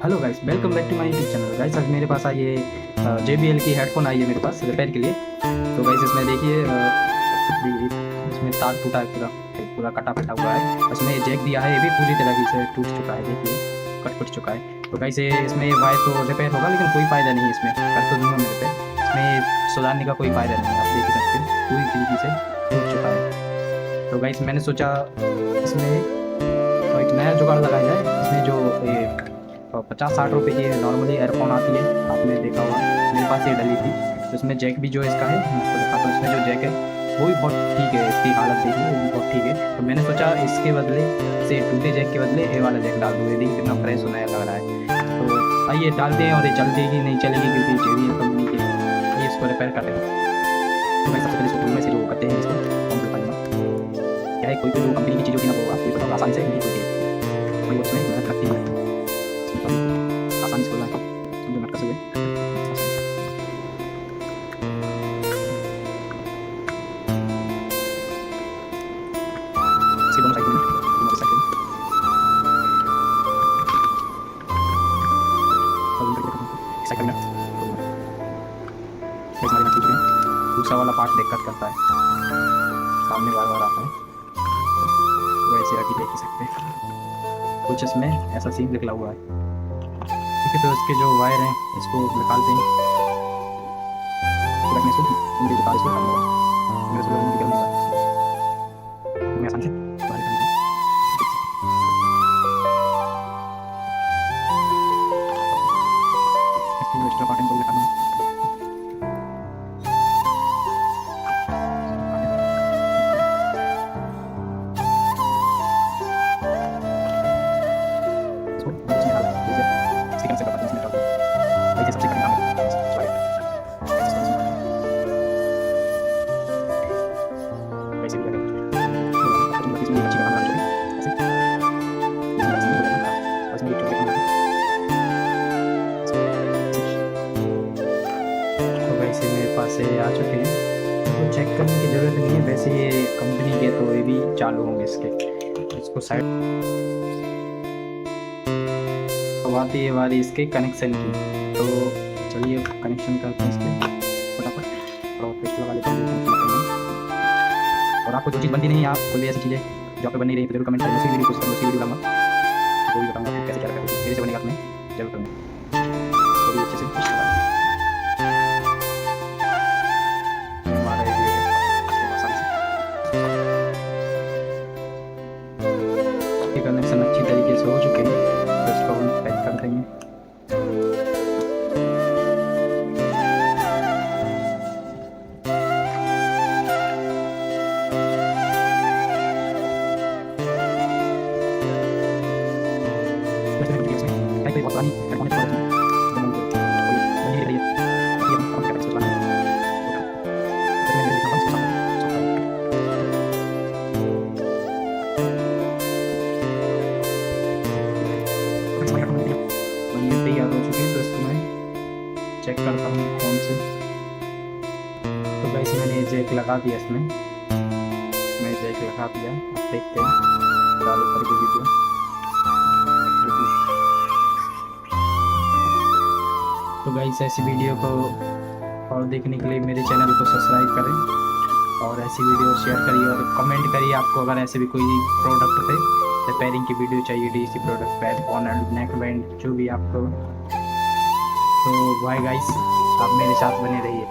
Hello guys, welcome back to my YouTube channel. Guys आज मेरे पास आई ये JBL की हेडफोन आई है मेरे पास रिपेयर के लिए। तो गाइस इसमें देखिए इसमें तार टूटा है, पूरा पूरा कटा फटा हुआ है। इसमें जैक दिया है, ये भी पूरी तरीके से टूट चुका है, देखिए कट फट चुका है। तो गाइस इसमें वायर तो रिपेयर होगा लेकिन कोई फ़ायदा नहीं है इसमें, कर तो दूंगा मैं रिपेयर, इसमें सुधारने का कोई फ़ायदा नहीं है। आप देख ही सकते हैं पूरी तरीके से टूट चुका है। तो गाइस मैंने सोचा इसमें एक नया जुगाड़ लगाया जाए। इसमें जो ये 50-60 रुपये की नॉर्मली एयरफोन आती है, आपने देखा होगा, मेरे पास ये डली थी। तो इसमें जैक भी जो इसका है मैं आपको दिखाता हूँ। इसमें जो जैक है वो भी बहुत ठीक है, इसकी हालत देखिए वो भी बहुत ठीक है। तो मैंने सोचा इसके बदले से टूटे जैक के बदले ये वाला जैक डाल दूँ। ये देखिए कितना फ्रेश नया लग रहा है। तो आइए डालते हैं, और ये चलती ही नहीं चलेगी क्योंकि JBL कंपनी की। आइए इसको रिपेयर करते हैं। तो मैं सबसे पहले इसको में से जो करते हैं इसको क्या है, कोई भी जो कंपनी की चीज़ होती है ना वो आपको पता आसानी से नहीं होती है, कोई उसमें मेहनत लगती है, आसानी से खोलना है जो नट कसे हुए इसके दोनों साइड में दोनों साइड में साइड में दूसरा वाला पार्ट दिक्कत करता है, सामने बार बार आता है। वैसे रखी देख सकते हैं कुछ इसमें ऐसा सीन निकला हुआ है। ठीक है, तो इसके जो वायर हैं इसको निकालते हैं। रखने से उनके जो तार इसको निकालना होगा, मेरे से निकल नहीं पाता, मैं आसानी से बाहर निकाल दूँ। इसकी जो एक्स्ट्रा पार्ट है उनको निकालना है। सबसे कठिन काम है वैसे भी तो वैसे मेरे पास से आ चुके हैं, तो चेक करने की ज़रूरत नहीं है। वैसे ये कंपनी के तो ये भी चालू होंगे इसके, इसको साइड आती है बारी इसके कनेक्शन की। तो चलिए कनेक्शन करते हैं इसके फटाफट, और पेस्ट लगा लेते हैं। और आपको जो चीज़ बनती नहीं है, आप कोई भी ऐसी चीज़ें जो आपको बन नहीं रही तो जरूर कमेंट करें, उसी वीडियो को उसी वीडियो लाऊंगा, वो भी बताऊंगा कैसे क्या करें, मेरे से बनेगा आपने जरूर करूँगा। इसको भी अच्छे से पेस्ट लगा हमारा ये आसानी से कनेक्शन अच्छी तरीके से हो चुके हैं। तो इसको हम पैक कर देंगे। बहुत पुरानी हेडफोन तैयार हो चुकी है। तो इसको मैं चेक करता हूँ फोन से। तो गाइस मैंने जैक लगा दिया, इसमें जैक लगा दिया। आप देखते हैं चालू करके वीडियो। तो गाइस ऐसी वीडियो को और देखने के लिए मेरे चैनल को सब्सक्राइब करें, और ऐसी वीडियो शेयर करिए और कमेंट करिए आपको अगर ऐसे भी कोई प्रोडक्ट पे रिपेयरिंग की वीडियो चाहिए, DC प्रोडक्ट पे हेडफोन एंड नेक बैंड जो भी आपको। तो बाय गाइस, आप मेरे साथ बने रहिए।